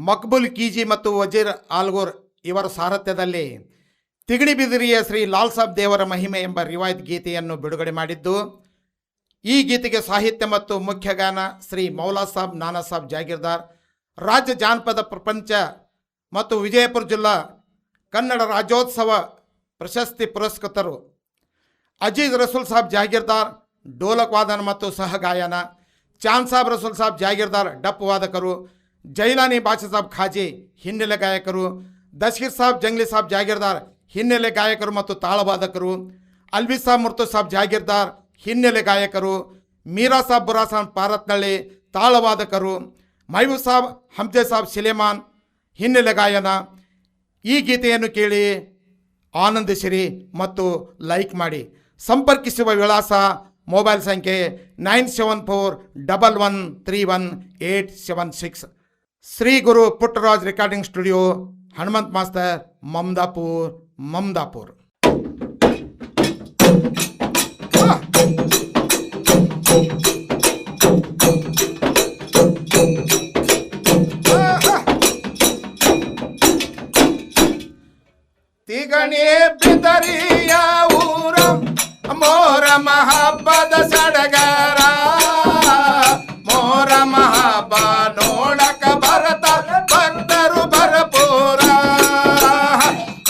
ಮಕ್ಬುಲ್ ಕೀಜಿ ಮತ್ತು ವಜೀರ್ ಆಲ್ಗೂರ್ ಇವರ ಸಾರಥ್ಯದಲ್ಲಿ ತಿಗಣಿಬಿದಿರಿಯ ಶ್ರೀ ಲಾಲ್ ಸಾಬ್ ದೇವರ ಮಹಿಮೆ ಎಂಬ ರಿವಾಯತ್ ಗೀತೆಯನ್ನು ಬಿಡುಗಡೆ ಮಾಡಿದ್ದು, ಈ ಗೀತೆಗೆ ಸಾಹಿತ್ಯ ಮತ್ತು ಮುಖ್ಯ ಗಾನ ಶ್ರೀ ಮೌಲಾ ಸಾಬ್ ನಾನಾ ಸಾಬ್ ಜಾಗೀರ್ದಾರ್, ರಾಜ್ಯ ಜಾನಪದ ಪ್ರಪಂಚ ಮತ್ತು ವಿಜಯಪುರ ಜಿಲ್ಲಾ ಕನ್ನಡ ರಾಜ್ಯೋತ್ಸವ ಪ್ರಶಸ್ತಿ ಪುರಸ್ಕೃತರು ಅಜೀಜ್ ರಸೂಲ್ ಸಾಬ್ ಜಾಗೀರ್ದಾರ್ ಡೋಲಕ್ ವಾದನ ಮತ್ತು ಸಹಗಾಯನ, ಚಾಂದ್ ಸಾಬ್ ರಸೂಲ್ ಸಾಬ್ ಜಾಗೀರ್ದಾರ್ ಡಪ್ ವಾದಕರು, ಜೈಲಾನಿ ಬಾಷಾ ಸಾಬ್ ಖಾಜಿ ಹಿನ್ನೆಲೆ ಗಾಯಕರು, ದಶಗೀರ್ ಸಾಬ್ ಜಂಗ್ಲಿ ಸಾಬ್ ಜಾಗೀರ್ದಾರ್ ಹಿನ್ನೆಲೆ ಗಾಯಕರು ಮತ್ತು ತಾಳವಾದಕರು, ಅಲ್ವಿ ಸಾಬ್ ಮುರ್ತು ಸಾಬ್ ಜಾಗೀರ್ದಾರ್ ಹಿನ್ನೆಲೆ ಗಾಯಕರು, ಮೀರಾ ಸಾಬ್ ಬುರಾಸಾನ್ ಪಾರತ್ನಳ್ಳಿ ತಾಳವಾದಕರು, ಮಹಬೂಬ್ ಸಾಬ್ ಹಮ್ಜೆ ಸಾಬ್ ಸಿಲೇಮಾನ್ ಹಿನ್ನೆಲೆ ಗಾಯನ. ಈ ಗೀತೆಯನ್ನು ಕೇಳಿ ಆನಂದಿಸಿರಿ ಮತ್ತು ಲೈಕ್ ಮಾಡಿ. ಸಂಪರ್ಕಿಸುವ ವಿಳಾಸ ಮೊಬೈಲ್ ಸಂಖ್ಯೆ 9741131876. Shri Guru Puttaraj recording studio, Hanumant master, Mamadapur. ತಿಗಣಿ ಬಿದರಿಯ ಊರ ಮೋರ ಮಹಾಬದ ಸಡಗರ, ಮೋರ ಮಹಾಬ ನೋಡಕ ಭರತ ಭಕ್ತರು ಭರಪೂರ,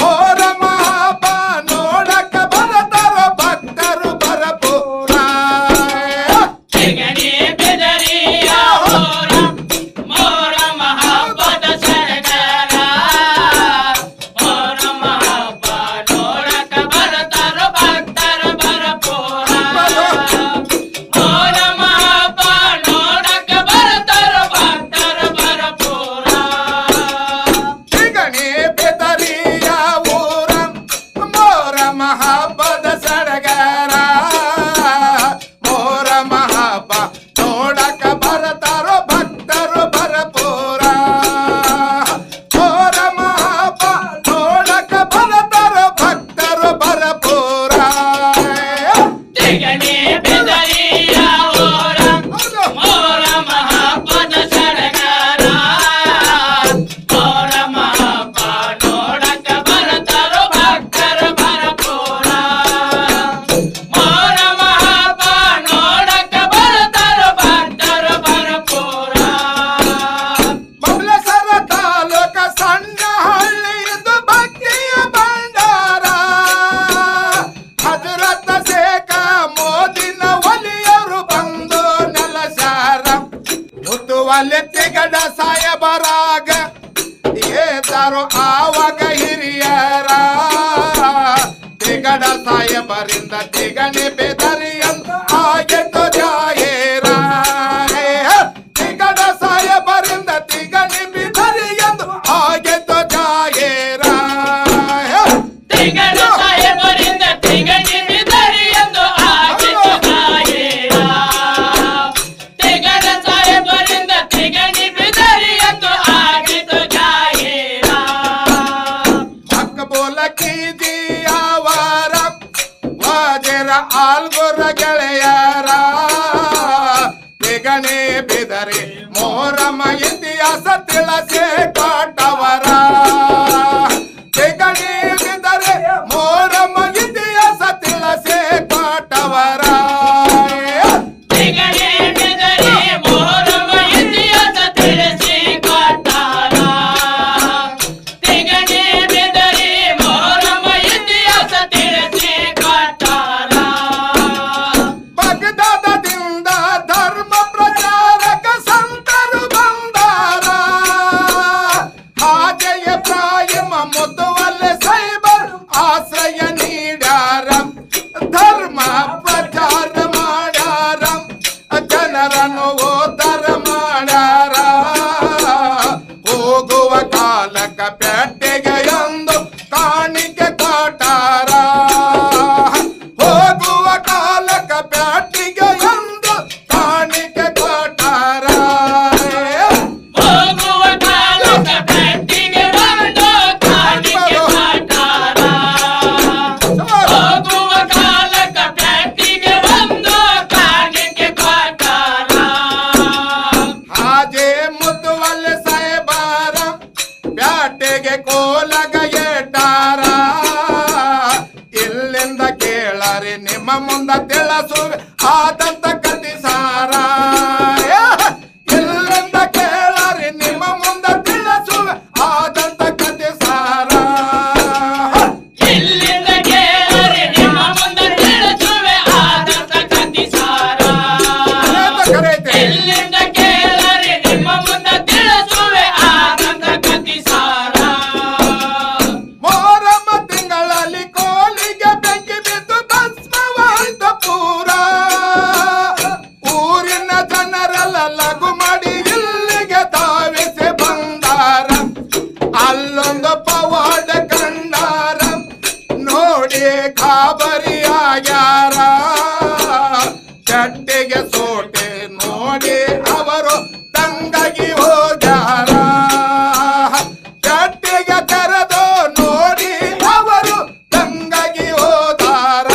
ಮೋರ ಮಹಾಬ ನೋಡಕ ಭರತರು ಭಕ್ತರು ಭರಪೂರ. ತಿಗಣಿ ಬಿದರಿಯ ಊರ ಮೋರ ಮಹಾಬದ ಸಡಗರ, ಮೋರ ಮಹಾಬ ನೋಡಕ ಭರತರು ಭಕ್ತರು ಭರಪೂರ, ಮೋರ ಮಹಾಬ ನೋಡಕ ಭರತರು ಭಕ್ತರು ಭರಪೂರ. ತಿಗಣಿ ಬಿದರಿಯ ಊರ ಮೋರ ಮಹಾಬದ ಸಡಗರ, ಮೋರ ಮಹಾಬ ನೋಡಕ ಭರತರು ಭಕ್ತರು ಭರಪೂರ, ಮೋರ ಮಹಾಬ ನೋಡಕ ಭರತರು ಭಕ್ತರು ಭರಪೂರ. ತಿಗಣಿ ಬಿದರಿಯ ಊರ ಮೋರ ಮಹಾಬದ ಸಡಗರ, ಮೋರ ಮಹಾಬ ನೋಡಕ ಭರತರು ಭಕ್ತರು ಭರಪೂರ, ಮೋರ ಮಹಾಬ ನೋಡಕ ಭರತರು ಭಕ್ತರು ಭರಪೂರ. ಬಬ್ಲೇಶ್ವರ ತಾಲೂಕ ಸಣ್ಣ ಹಳ್ಳಿ ಇದು ಭಕ್ತಿಯ ಭಂಡಾರ, ಹಜರತ್ ಶೇಖ ಮೋದಿನ ಒಲಿಯರು ಬಂದು ನೆಲಸಾರ, ಮುತ್ತುವಲ್ಲಿ ತಿಗಡ ಸಾಯಬರಾಗ ಏತಾರು ಆವಾಗ ಹಿರಿಯರ, ತಿಗಡ ಸಾಯಬರಿಂದ ತಿಗಣಿ ಬೆದರಿಯಂತ ಆಗಿತ್ತು ಜಾಹೀರ, ತಿಗಡ ಸಾಯಬರಿಂದ ತಿಗಣಿ ಬೆದರಿಯಂತ ಆಗಿತ್ತು ಜಾಹೀರ. ತಿಗಡ ಸಾಹೇಬರಿಂದ ತಿಗಣಿ ಬಿದರಿಯಂದು ಆಗಿತ್ತು ಜಾಹೀರ, ತಿಗಡ ಸಾಹೇಬರಿಂದ ತಿಗಣಿ ಬಿದರಿಯಂದು ಆಗಿತ್ತು ಜಾಹೀರ. ಮಕ್ಬೂಲ ಕೀಜಿ ಅವರ ವಜೀರ್ ಆಲ್ಗೂರ್ ತಿಳಿಸುವೆ ಆದಂತ ಕತಿ ಸಾರ ಎಲ್ಲಿಂದ ಕೇಳರಿ ನಿಮ್ಮ ಮುಂದೆ ತಿಳಿಸುವೆ ಆದಂತ ಕತಿ ಸಾರ ಇಲ್ಲಿಂದ ಕೇಳರಿ ನಿಮ್ಮ ಮುಂದೆ ತಿಳಿಸುವೆ ಆದಂತ ಕತಿ ಸಾರ ಇಲ್ಲಿಂದ ಕೇಳರಿ ನಿಮ್ಮ ಮುಂದೆ ತಿಳಿಸುವೆ ಆದಂತ ಕತಿ ಸಾರ ಮೊಹರಂ ತಿಂಗಳಲ್ಲಿ ಕೋಲಿಗೆ ಬೆಂಕಿ ಬಿದ್ದು ಭಸ್ಮವಾಯ್ತ ಪೂರ ಊರಿನ ಜನರೆಲ್ಲ ಲಘು ಮಾಡಿ ಇಲ್ಲಿಗೆ ಧಾವಿಸಿ ಬಂದಾರ ಅಲ್ಲೊಂದು ಪವಾಡ ಕಂಡಾರ ನೋಡಿ ಖಾಬರಿಯಾಗ್ಯಾರ ಚಟ್ಟಿಗೆ ಸೋಟೆ ನೋಡಿ ಅವರು ತಂಗಾಗಿ ಹೋಗ್ಯಾರ ಚಟ್ಟಿಗೆ ತೆರೆದು ನೋಡಿ ಅವರು ತಂಗಾಗಿ ಹೋದಾರ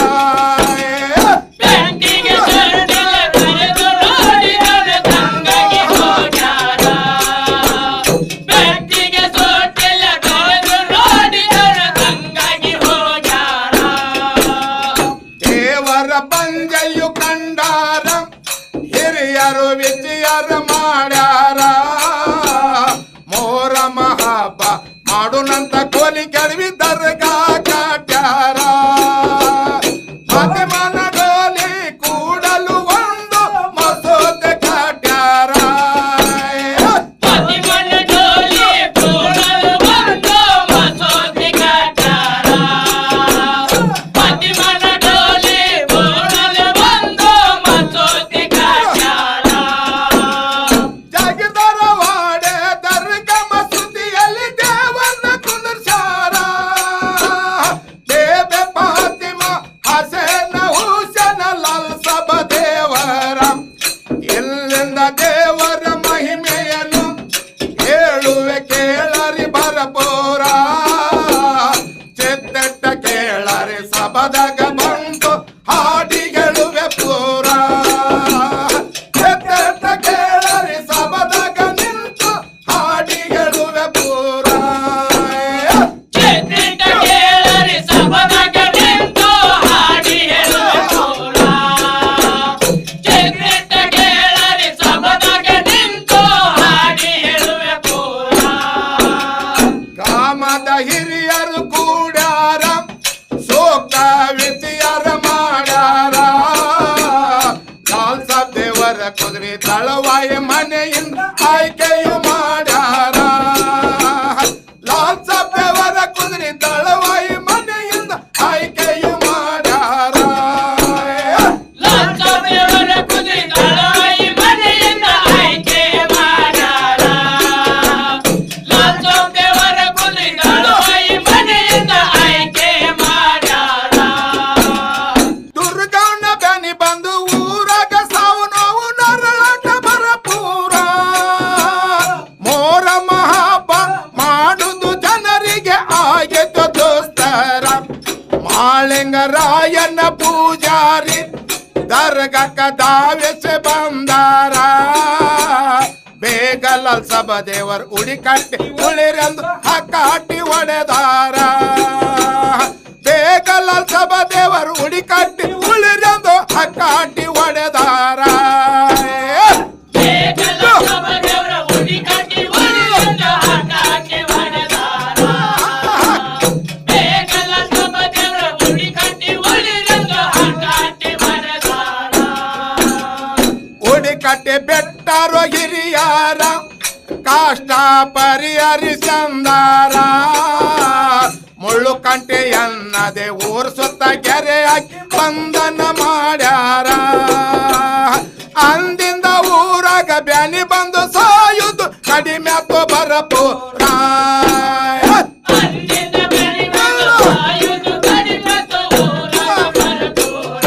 ಬೆಂಕಿಗೆ ಸೊಂಡಿಲ ತೆರೆದು ನೋಡಿದರೆ ತಂಗಾಗಿ ಹೋಗ್ಯಾರ ಬೆಂಕಿಗೆ ಸೊಂಡಿಲ ತೆರೆದು ನೋಡಿದರೆ ತಂಗಾಗಿ ಹೋಗ್ಯಾರ ದೇವರ ಪಂಜೆಯು ಕಂಡಾರ ಹಿರಿಯರು ವಿಜಯರ ಮಾಡ್ಯಾರ ಮೊಹರಂ ಹಬ್ಬ ಮಾಡುನಂತ ಕೋಲಿ ಕೆಡವಿ ದರ್ಗಾ ಕಟ್ಯಾರ ಫಾತಿಮನ ಡೋಲಿ ಕೂಡಲು ಒಂದು ಮಸೂದೆ ಕಟ್ಯಾರ ಫಾತಿಮನ ಡೋಲಿ ಕೂಡಲು ಒಂದು ಮಸೂದೆ ಕಟ್ಯಾರ ಫಾತಿಮನ ಡೋಲಿ ಕೂಡಲು ಒಂದು ಮಸೂದೆ ಕಟ್ಯಾರ ಜಾಗಿರವಾಡೆ ದರ್ಗಾ ಮಸೂದಿಯಲ್ಲಿ ದೇವರನ್ನ ಕುಂದರ್ಸ್ಯಾರ ಬೇಬೆ ಫಾತಿಮಾ ಹಸೇನ ಹುಸೇನ ಲಾಲ್ ಸಬ ದೇವರ ಇಲ್ಲಿಂದ ದೇವರ ಮಹಿಮೆಯನ್ನು ಹೇಳುವೆ ಕೇಳರಿ ಭರಪೂರ ಚಿತ್ತಟ್ಟ ಕೇಳರಿ ಸಬದಾಗ ಬಂತು ಹಾಡಿ ಹೇಳುವೆ ಪೂರ ಚಿತ್ತಟ್ಟ ಕೇಳರಿ ಸಬದಾಗ ನಿಂತು ಹಾಡಿ ಹೇಳುವೆ ಪೂರ ಚಿತ್ರಿಟ ಕೇಳರಿ ಸಬದಾಗ ನಿಂತು ಹಾಡಿ ಹೇಳುವೆ ಪೂರ ಚಿತ್ರಿಟ ಕೇಳರಿ ಸಬದಾಗ ನಿಂತು ಹಾಡಿ ಹೇಳುವೆ ಪೂರ ಗ್ರಾಮದ ಹಿರಿಯರು ಕೂಡ್ಯಾರ ಸೂಕ್ತ ವಿಧಿಯರ ಮಾಡ್ಯಾರ ಲಾಲ್ ಸಾಬ್ ದೇವರ ಕುದುರೆ ತಳವಾಯಿ ಮನೆಯಿಂದ ಆಯ್ಕೆಯು ಮಾಡ್ಯಾರ ಲಾಲ್ ಸಾಬ್ ದೇವರ ಕುದುರೆ ತಳವಾಯಿ ಮನೆಯಿಂದ ಆಯ್ಕೆಯು ಮಾಡ್ಯಾರ ಲಾಲ್ ಸಾಬ್ ದೇವರ ಕುದುರೆ ತಳವಾಯಿ ಮನೆಯಿಂದ ಆಯ್ಕೆ ಮಾಡ್ಯಾರ ಲಾಲ್ ಸಾಬ್ ದೇವರ ಕುದುರೆ ತಳವಾಯಿ ಮನೆಯಿಂದ ಆಯ್ಕೆ ಮಾಡ್ಯಾರ ದುರ್ಗಣ್ಣ ಬ್ಯಾನಿ ಬಂದು ಊರಾಗ ಸಾವು ನೋವು ನರಳಾಟ ಭರಪೂರ ಮೊಹರಂ ಹಬ್ಬ ಮಾಡುದು ಜನರಿಗೆ ಆಗಿತ್ತು ದೋಸ್ತರ ಮಾಳಿಂಗರಾಯನ ಪೂಜಾರಿ ದರ್ಗಕ್ಕ ಧಾವಿಸಿ ಬಂದಾರ ಬೇಗಲ ಸಬ ದೇವರ್ ಉಡಿ ಕಟ್ಟಿ ಉಳಿರೆಂದು ಹಕ್ಕಾಟಿ ಒಡೆದಾರ ಬೇಗಲ ಸಬ ದೇವರು ಉಡಿ ಕಟ್ಟಿ ಉಳಿರೆಂದು ಹಕ್ಕಾಟಿ ಒಡೆದಾರ ಬೇಗಲ ಸಬ ದೇವರ ಉಡಿ ಕಟ್ಟಿ ಉಳಿರೆಂದು ಹಕ್ಕಾಟಿ ಒಡೆದಾರ ಬೇಗಲ ಸಬ ದೇವರ ಉಡಿ ಕಟ್ಟಿ ಉಳಿರೆಂದು ಹಕ್ಕಾಟಿ ಒಡೆದಾರ ಉಡಿ ಕಟ್ಟಿ ಬೆಟ್ಟರು ಹಿರಿಯಾರ ಕಾಷ್ಟ ಪರಿಹರಿಸಂದಾರ ಮುಳ್ಳು ಕಂಟೆ ಎನ್ನದೆ ಊರ್ ಸುತ್ತ ಗೆರೆ ಹಾಕಿ ಬಂಧನ ಮಾಡ್ಯಾರ ಅಂದಿಂದ ಊರಾಗ ಬ್ಯಾನಿ ಬಂದು ಸಾಯುದು ಕಡಿಮೆ ಭರಪೂರ ಅಂದಿನ ಬೆಳಿ ಬಂದು ಸಾಯುವುದು ಕಡಿಮೆ ಊರಾಗ ಭರಪೂರ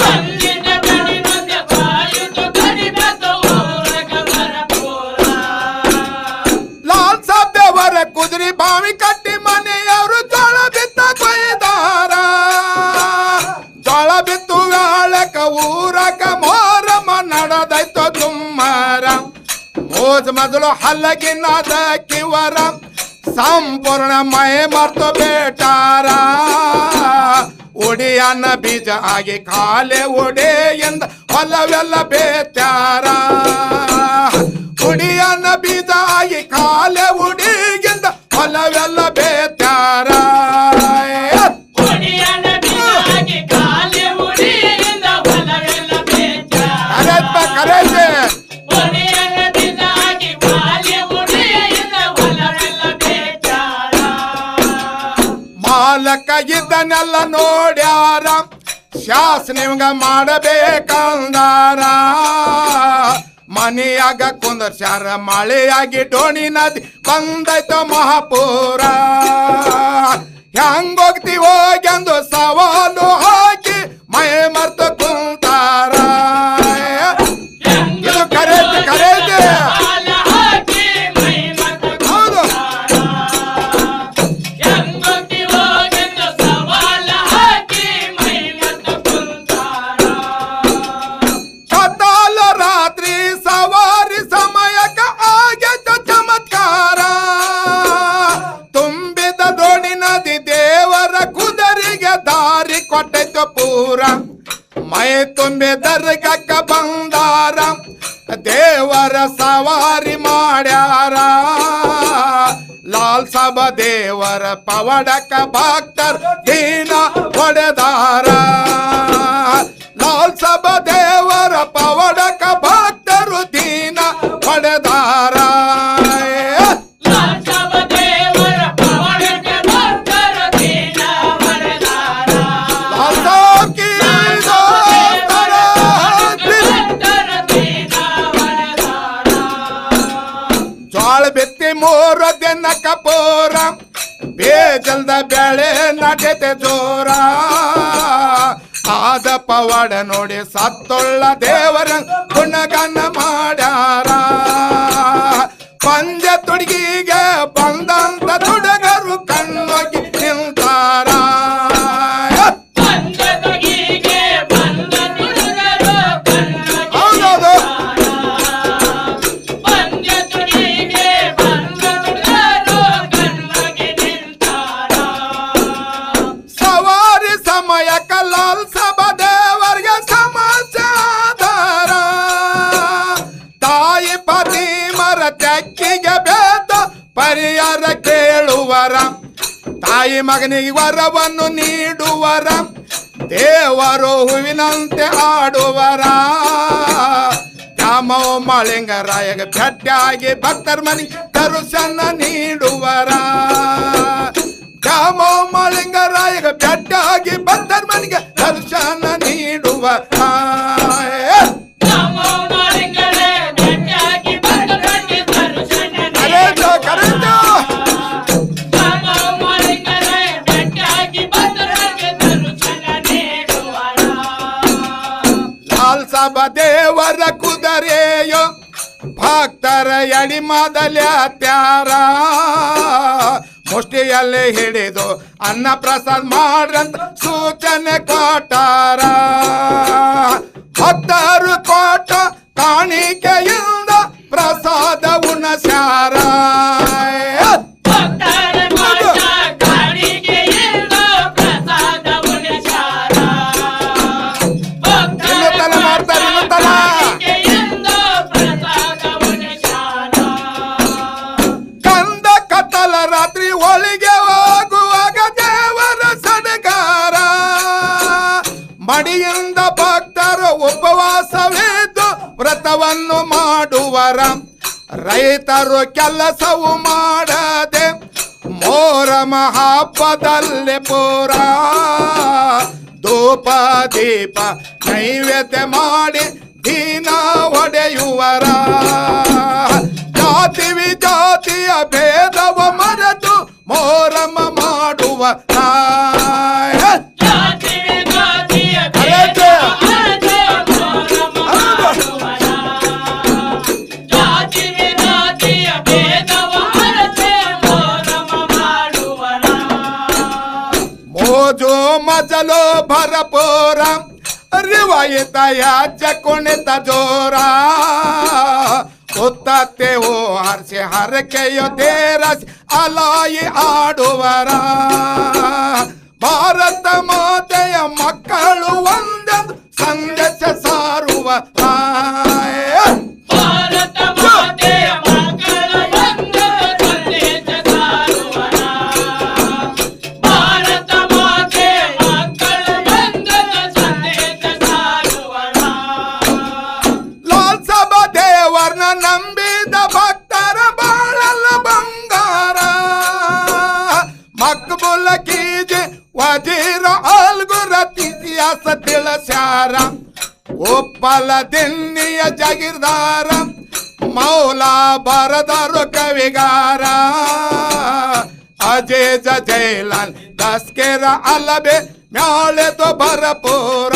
ಅಂದಿನ ಬೆಳಿ ಬಂದು ಸಾಯುವುದು ಕಡಿಮೆ ಊರಾಗ ಭರಪೂರ ಲಾಲ್ ಸಾಬ್ ದೇವರ ಕುದುರೆ ಬಾವಿ ಕಟ್ಟಿ ಮನೆಯವರು ಜೋಳ ಬಿತ್ತ ಕೊಯ್ದಾರ ಜೋಳ ಬಿತ್ತು ವೇಳಕ ಊರಕ ಮೊಹರಂ ನಡೆದೈತೋ ತುಮ್ಮರ ಮೋಜ್ ಮೊದಲು ಹಲ್ಲಗಿನದ ಕಿವರ ಸಂಪೂರ್ಣ ಮೈ ಮರ್ತು ಬೇಟಾರ ಒಡೆಯನ ಬೀಜ ಆಗಿ ಕಾಲೆ ಒಡೆಯಿಂದ ಹೊಲವೆಲ್ಲ ಬೇತ್ಯಾರ ಒಡೆಯನ ಬೀಜ ಆಗಿ ಕಾಲೆ ಒಡೆಯಿಂದ ಹೊಲವೆಲ್ಲ ಬೇತ್ಯಾರ ಒಡೆಯನ ಬೀಜಾಗಿ ಕಾಲೆ ಒಡೆಯಿಂದ ಹೊಲವೆಲ್ಲ ಬೇತ್ಯಾರ ಕರೆಕ್ಟ್ ಒಡೆಯನ ಬೀಜಾಗಿ ಕಾಲೆ ಒಡೆಯಿಂದ ಹೊಲವೆಲ್ಲ ಬೇತ್ಯಾರ ಮಾಲಕ ಇದನ್ನೆಲ್ಲ ನೋಡ್ಯಾರ ಶಾಸನಿವಂಗ ಮಾಡಬೇಕಂದಾರ ಮನೆಯಾಗ ಕುಂದರ್ಸ್ಯಾರ ಮಳೆಯಾಗಿ ಡೋಣಿ ನದಿ ಬಂದೈತ ಮಹಾಪೂರ ಹೆಂಗೋಗ್ತೀವೋಗೆಂದು ಸವಾಲು ಹಾಕಿ ಮೈ ಮರ್ತ ಕುಂತಾರ ಇದು ಕರೆಕ್ಟ್ ಕರೆಕ್ಟ್ ಹಾಲ ಹಾಕಿ ಮೈ ಮರೆತು ಹೌದು ಹೆಂಗೊತ್ತಿ ಹೋಗೆಂದು ಸವಾಲ ಹಾಕಿ ಮೈ ಮರೆತು ಕುಂತಾರ ಕತ್ತಾಲ ರಾತ್ರಿ ಸವಾರಿ ಸಮಯಕ್ಕ ಆಗೈತ ಚಮತ್ಕಾರ ತುಂಬಿದ ದೋಣಿ ನದಿ ದೇವರ ಕುದರಿಗೆ ದಾರಿ ಕೊಟ್ಟೈತ ಪೂರ ಮೈ ತುಂಬಿ ದರ್ಗಕ್ಕ ಬಂದಾರ ದೇವರ ಸವಾರಿ ಮಾಡ್ಯಾರ ಲಾಲ್ ಸಭ ದೇವರ ಪವಡಕ ಭಕ್ತರ್ ದೀನ ಹೊಡೆದಾರ ಲಾಲ್ ಸಭ ದೇವರ ಪವಡಕ ಭಕ್ತರು ದೀನ ಹೊಡೆದಾರ ಲಾಲ್ಸಬ ದೇವರ ಪವಾಡಕ್ಕೆ ಭಕ್ತರು ದೀನ ಹೊಡೆದಾರ ಲಾಲ್ ಸಾಬ್ ಕಿ ದೋಸ್ತರ ಭಕ್ತರು ದೀನ ಹೊಡೆದಾರ ಜ್ವಾಳ ಬಿತ್ತಿ 3 ದಿನ ಕಪೂರ ಬೇಜಲ್ದ ಬೆಳೆ ನಟತೆ ಜೋರ ಆದ ಪವಾಡ ನೋಡಿ ಸತ್ತೊಳ್ಳ ದೇವರ ಗುಣಗಾನ ಮಾಡ್ಯಾರ ಪಂಜ ತುಡುಗಿಗೆ ಬಂದಂತ ತುಡುಗರು ಕಣ್ಣೋಗಿ ನಿಂತಾರ ಪಂಚತೊಗಿಗೆ ಬಂದ ತುಡುಗರು ಕಣ್ಣೊಗೆ ಹೌದೌದು ಪಂಚತೊಗಿಗೆ ಬಂದ ತುಡುಗರು ಕಣ್ಣೊಗೆ ನಿಂತಾರ ಸವಾರಿ ಸಮಯಕ್ಕ ಲಾಲ್ ಸಭಾ ದೇವರಿಗೆ ಸಮಸ್ಯೆ ಆಧಾರ ತಾಯಿ ಪತಿ ಮರ ತೆಕ್ಕಿಗೆ ಬೇತ ಪರಿಹಾರ ಕೇಳುವರ ತಾಯಿ ಮಗನಿಗೆ ವರವನ್ನು ನೀಡುವರ ದೇವರು ಹೂವಿನಂತೆ ಆಡುವರ ದ್ಯಾಮೋ ಮಾಳಿಂಗರಾಯಗೆ ಭೇಟಿಯಾಗಿ ಭಕ್ತರ ಮನೆಗೆ ದರ್ಶನ ನೀಡುವರ ದ್ಯಾಮೋ ಮಾಳಿಂಗರಾಯಗೆ ಭೇಟಿಯಾಗಿ ಭಕ್ತರ ಮನೆಗೆ ದರ್ಶನ ನೀಡುವ ನಮೋ ಮಾಳಿಂಗರೇ ಭೇಟಿಯಾಗಿ ಭಕ್ತರಿಗೆ ದರ್ಶನ ಕರೆಕ್ಟು ಕರೆಕ್ಟು ನಮೋ ಮಾಳಿಂಗರೇ ಭೇಟಿಯಾಗಿ ಭಕ್ತರಿಗೆ ದರ್ಶನ ನೀಡುವರ ಲಾಲ್ ಸಭಾ ದೇವರ ಕುದುರೆಯೋ ಭಕ್ತರ ಎಡಿ ಮೊದಲ್ಯಾತ್ಯಾರ ಮುಷ್ಟಿಯಲ್ಲಿ ಹಿಡಿದು ಅನ್ನ ಪ್ರಸಾದ ಮಾಡ್ರಂತ ಸೂಚನೆ ಕೊಟ್ಟಾರ ಭಕ್ತರು ಕೊಟ್ಟ ಕಾಣಿಕೆಯಿಂದ ಪ್ರಸಾದ ಉಣಸ್ಯಾರ ಭಕ್ತರ ಕೊಟ್ಟ ಕಾಣಿಕೆಯಿಂದ ಪ್ರಸಾದ ಉಣಿಸ್ಯಾರ. ಭಕ್ತರ ಇನ್ನು ತನ ಮಾಡ್ತಾರೆ, ಇನ್ನು ತನ. ಕಾಣಿಕೆಯಿಂದ ಪ್ರಸಾದ ಉಣಿಸ್ಯಾರ. ಕಂದ ಕತ್ತಲ ರಾತ್ರಿ ಒಳಗೆ ಹೋಗುವಾಗ ದೇವರ ಸಡಗಾರ ಮಡಿಯಿಂದ ಭಕ್ತರು ಉಪವಾಸವಿದ್ದು ವ್ರತವನ್ನು ಮಾಡುವರ ರೈತರು ಕೆಲಸವು ಮಾಡದೆ ಮೋರಮ ಹಬ್ಬದಲ್ಲಿ ಪೂರ ಧೂಪ ದೀಪ ನೈವೇದ್ಯ ಮಾಡಿ ದೀನ ಹೊಡೆಯುವರ ಜಾತಿ ವಿಜಾತಿಯ ಭೇದವ ಮರೆತು ಮೋರಮ ಮಾಡುವ ಜಾತಿ ವಿಜಾತಿಯ ಕರೆಕ್ಟ್. ಭೇದವ ಮಾಡುವರ. ಜಾತಿ ವಿಜಾತಿಯ ಭೇದವ ಅರಸೆ ಮೋರಮ ಮಾಡುವರ. ಮೋಜು ಮಜಲು ಭರಪೂರ ರಿವಾಯಿತ ಯಾಜ ಕುಣಿತ ಜೋರ ಉತ್ತತ್ತೆ ಓ ಹರ್ಷೆ ಹರಕೆಯೋ ತೇರಸ್ ಅಲಾಯಿ ಆಡುವರ ಭಾರತ ಮಾತೆಯ ಮಕ್ಕಳು ಒಂದೆಂದು ಸಂದೇಶ ಸಾರುವ ಭಾರತ ಮಾತೆಯ ಮಕ್ಕಳ ಒಂದು ಸಂದೇಶ ಸಾರುವನ. ಭಾರತ ಮಾತೆಯ ಮಕ್ಕಳ ಒಂದು ಸಂದೇಶ ಸಾರುವನ. ಲಾಲ್ ಸಭಾ ದೇವರನ್ನ ನಂಬಿದ ಭಕ್ತರ ಬಾಳಲ್ಲ ಬಂಗಾರ. ಮಕ್ಬುಲ ಕೀಜೆ ವಜೀರ ಆಲ್ಗುರ ಇತಿಹಾಸ ತಿಳಿಸ್ಯಾರ. ಒಪ್ಪಲ ದಿನ್ನಿಯ ಜಾಗೀರ್ದಾರ ಮೌಲಾ ಬರದರು ಕವಿಗಾರ. ಅಜೇಜ ಜೈಲಾಲ್ ದಸ್ಕೆರ ಅಲಬೆ ಮ್ಯಾಳೆ ತೋ ಭರಪೂರ.